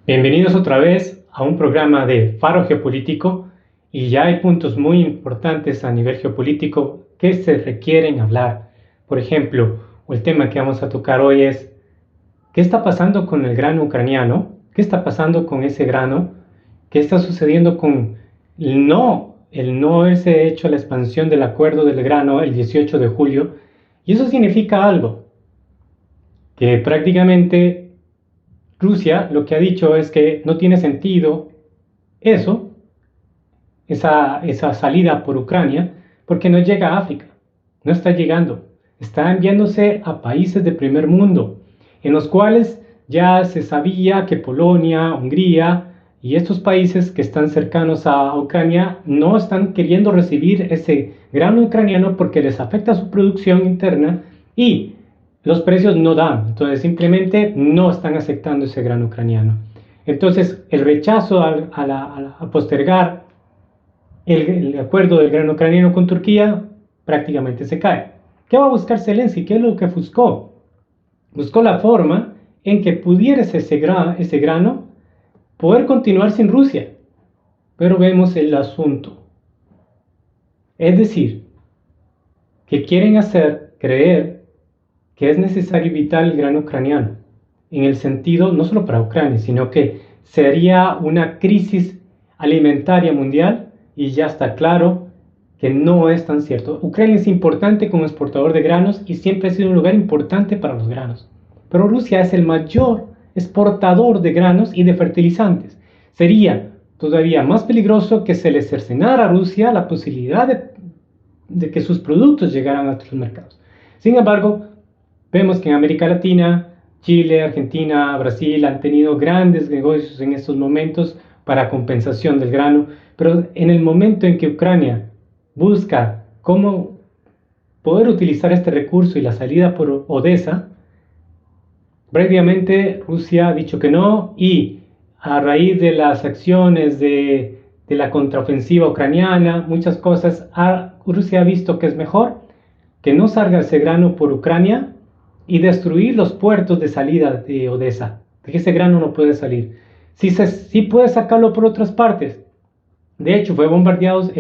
Bienvenidos otra vez a un programa de Faro Geopolítico y ya hay puntos muy importantes a nivel geopolítico que se requieren hablar. Por ejemplo, el tema que vamos a tocar hoy es ¿qué está pasando con el grano ucraniano? ¿Qué está pasando con ese grano? ¿Qué está sucediendo con el no haberse hecho la expansión del acuerdo del grano el 18 de julio? Y eso significa algo, que prácticamente Rusia lo que ha dicho es que no tiene sentido eso, esa salida por Ucrania, porque no llega a África, no está llegando, está enviándose a países de primer mundo, en los cuales ya se sabía que Polonia, Hungría y estos países que están cercanos a Ucrania no están queriendo recibir ese grano ucraniano porque les afecta su producción interna y los precios no dan, entonces simplemente no están aceptando ese grano ucraniano. Entonces el rechazo a postergar el acuerdo del grano ucraniano con Turquía prácticamente se cae. ¿Qué va a buscar Zelensky? ¿Qué es lo que buscó? Buscó la forma en que pudiera ese grano poder continuar sin Rusia. Pero vemos el asunto. Es decir, que quieren hacer creer que es necesario evitar el grano ucraniano, en el sentido no solo para Ucrania, sino que sería una crisis alimentaria mundial y ya está claro que no es tan cierto. Ucrania es importante como exportador de granos y siempre ha sido un lugar importante para los granos, pero Rusia es el mayor exportador de granos y de fertilizantes. Sería todavía más peligroso que se le cercenara a Rusia la posibilidad de que sus productos llegaran a otros mercados. Sin embargo, vemos que en América Latina, Chile, Argentina, Brasil han tenido grandes negocios en estos momentos para compensación del grano, pero en el momento en que Ucrania busca cómo poder utilizar este recurso y la salida por Odessa, previamente Rusia ha dicho que no y a raíz de las acciones de la contraofensiva ucraniana, muchas cosas, Rusia ha visto que es mejor que no salga ese grano por Ucrania y destruir los puertos de salida de Odessa, que ese grano no puede salir. Sí puede sacarlo por otras partes. De hecho, fue bombardeado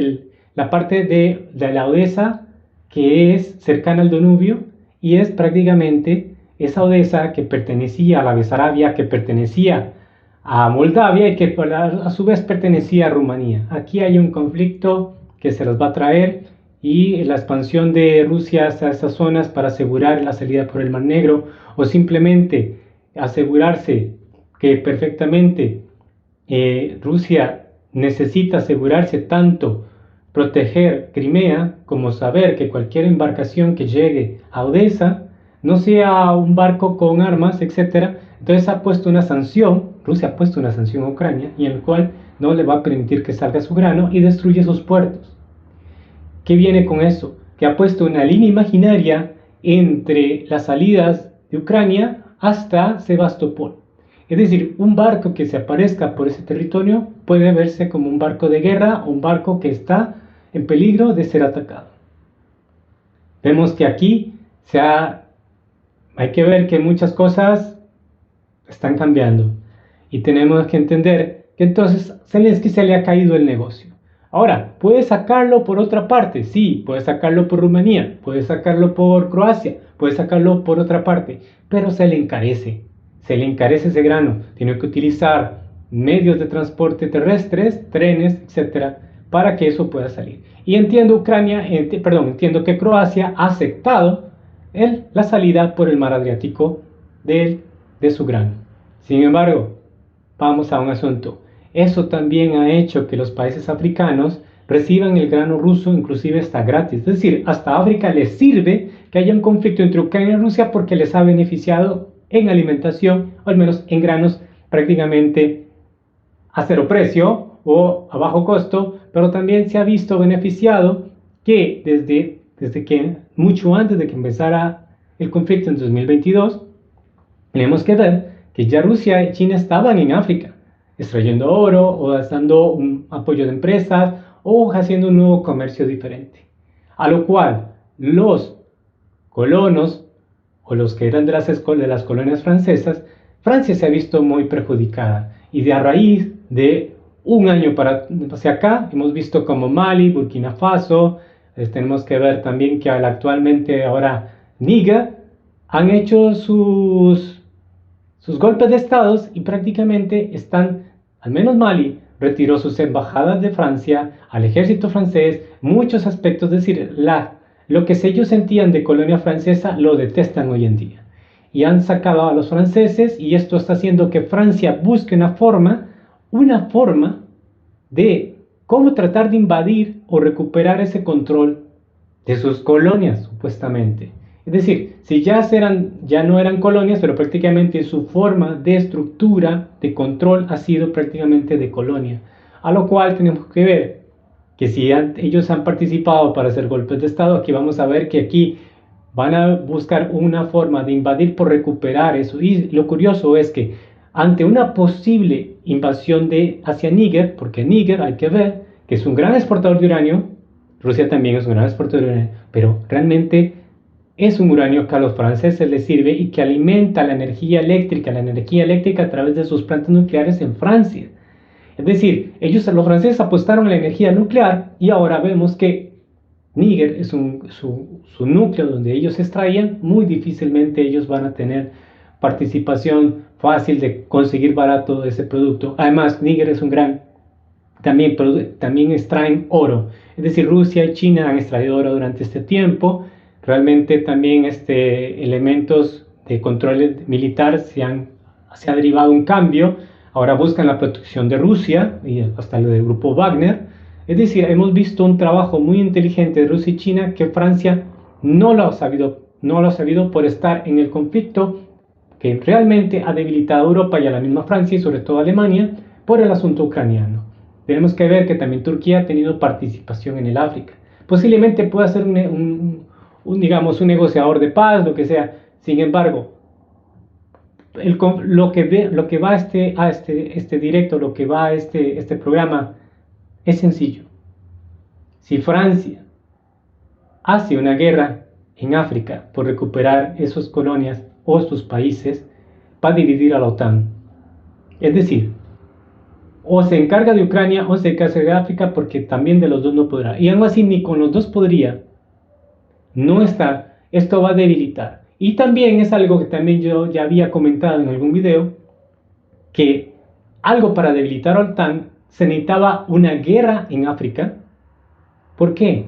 la parte de la Odessa que es cercana al Danubio y es prácticamente esa Odessa que pertenecía a la Besarabia, que pertenecía a Moldavia y que a su vez pertenecía a Rumanía. Aquí hay un conflicto que se los va a traer y la expansión de Rusia hacia esas zonas para asegurar la salida por el Mar Negro o simplemente asegurarse que perfectamente Rusia necesita asegurarse tanto proteger Crimea como saber que cualquier embarcación que llegue a Odessa no sea un barco con armas, etcétera. Entonces ha puesto una sanción, Rusia ha puesto una sanción a Ucrania y en el cual no le va a permitir que salga su grano y destruye sus puertos. ¿Qué viene con eso? Que ha puesto una línea imaginaria entre las salidas de Ucrania hasta Sebastopol. Es decir, un barco que se aparezca por ese territorio puede verse como un barco de guerra o un barco que está en peligro de ser atacado. Vemos que aquí hay que ver que muchas cosas están cambiando y tenemos que entender que entonces Zelensky se le ha caído el negocio. Ahora, puede sacarlo por otra parte, sí, puede sacarlo por Rumanía, puede sacarlo por Croacia, puede sacarlo por otra parte, pero se le encarece ese grano, tiene que utilizar medios de transporte terrestres, trenes, etcétera, para que eso pueda salir. Y entiendo entiendo que Croacia ha aceptado la salida por el mar Adriático de su grano. Sin embargo, vamos a un asunto. Eso también ha hecho que los países africanos reciban el grano ruso inclusive hasta gratis. Es decir, hasta África les sirve que haya un conflicto entre Ucrania y Rusia porque les ha beneficiado en alimentación, o al menos en granos prácticamente a cero precio o a bajo costo, pero también se ha visto beneficiado que desde que mucho antes de que empezara el conflicto en 2022, tenemos que ver que ya Rusia y China estaban en África, extrayendo oro o dando un apoyo de empresas o haciendo un nuevo comercio diferente. A lo cual los colonos o los que eran de las colonias francesas, Francia se ha visto muy perjudicada Y de a raíz de un año hacia acá, hemos visto como Mali, Burkina Faso, tenemos que ver también que actualmente ahora Níger, han hecho sus golpes de estados y prácticamente están, al menos Mali, retiró sus embajadas de Francia, al ejército francés, muchos aspectos, es decir, lo que ellos sentían de colonia francesa lo detestan hoy en día. Y han sacado a los franceses y esto está haciendo que Francia busque una forma de cómo tratar de invadir o recuperar ese control de sus colonias, supuestamente. Es decir, si ya no eran colonias, pero prácticamente su forma de estructura, de control, ha sido prácticamente de colonia. A lo cual tenemos que ver que si ellos han participado para hacer golpes de Estado, aquí vamos a ver que aquí van a buscar una forma de invadir por recuperar eso. Y lo curioso es que ante una posible invasión hacia Níger, porque Níger hay que ver que es un gran exportador de uranio, Rusia también es un gran exportador de uranio, pero realmente es un uranio que a los franceses les sirve y que alimenta la energía eléctrica a través de sus plantas nucleares en Francia. Es decir, los franceses apostaron a la energía nuclear y ahora vemos que Níger es su núcleo donde ellos extraían, muy difícilmente ellos van a tener participación fácil de conseguir barato ese producto. Además, Níger es también extraen oro. Es decir, Rusia y China han extraído oro durante este tiempo. Realmente también elementos de control militar se ha derivado un cambio. Ahora buscan la protección de Rusia y hasta lo del grupo Wagner. Es decir, hemos visto un trabajo muy inteligente de Rusia y China que Francia no lo ha sabido por estar en el conflicto que realmente ha debilitado a Europa y a la misma Francia y sobre todo a Alemania por el asunto ucraniano. Tenemos que ver que también Turquía ha tenido participación en el África. Posiblemente pueda ser digamos, un negociador de paz, lo que sea. Sin embargo, lo que va a este directo, lo que va a este programa, es sencillo. Si Francia hace una guerra en África por recuperar esas colonias o sus países, va a dividir a la OTAN. Es decir, o se encarga de Ucrania o se encarga de África, porque también de los dos no podrá. Y aún así, ni con los dos podría no estar. Esto va a debilitar. Y también es algo que también yo ya había comentado en algún video, que algo para debilitar a la OTAN se necesitaba una guerra en África. ¿Por qué?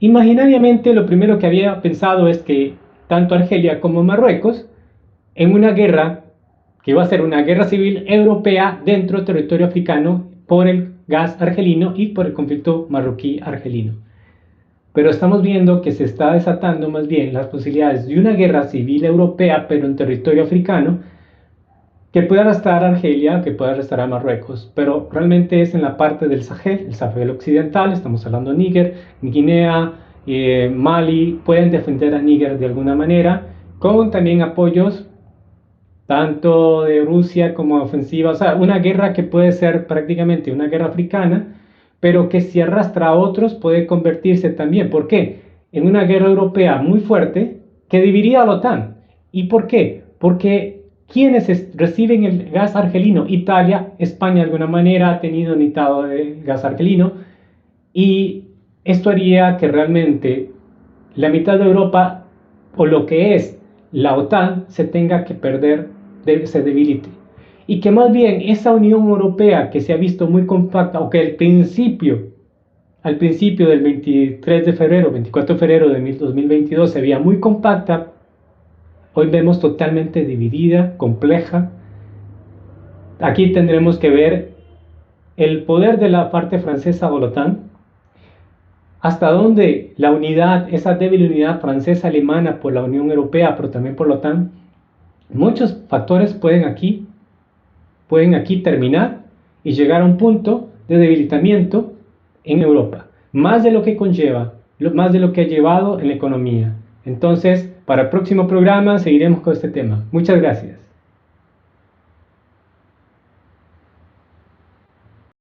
Imaginariamente lo primero que había pensado es que tanto Argelia como Marruecos, en una guerra que iba a ser una guerra civil europea dentro del territorio africano por el gas argelino y por el conflicto marroquí-argelino. Pero estamos viendo que se está desatando más bien las posibilidades de una guerra civil europea, pero en territorio africano, que pueda arrastrar a Argelia, que pueda arrastrar a Marruecos, pero realmente es en la parte del Sahel, el Sahel occidental, estamos hablando de Níger, Guinea, Mali, pueden defender a Níger de alguna manera, con también apoyos tanto de Rusia como ofensiva, o sea, una guerra que puede ser prácticamente una guerra africana, pero que si arrastra a otros puede convertirse también, ¿por qué? En una guerra europea muy fuerte que dividiría a la OTAN. ¿Y por qué? Porque quienes reciben el gas argelino, Italia, España de alguna manera ha tenido necesitado de gas argelino, y esto haría que realmente la mitad de Europa, o lo que es la OTAN, se tenga que perder, se debilite. Y que más bien esa Unión Europea que se ha visto muy compacta, o que al principio del 23 de febrero, 24 de febrero de 2022 se veía muy compacta, hoy vemos totalmente dividida, compleja. Aquí tendremos que ver el poder de la parte francesa o la OTAN, hasta dónde la unidad, esa débil unidad francesa-alemana por la Unión Europea, pero también por la OTAN, muchos factores pueden aquí terminar y llegar a un punto de debilitamiento en Europa, más de lo que conlleva, más de lo que ha llevado en la economía. Entonces, para el próximo programa seguiremos con este tema. Muchas gracias.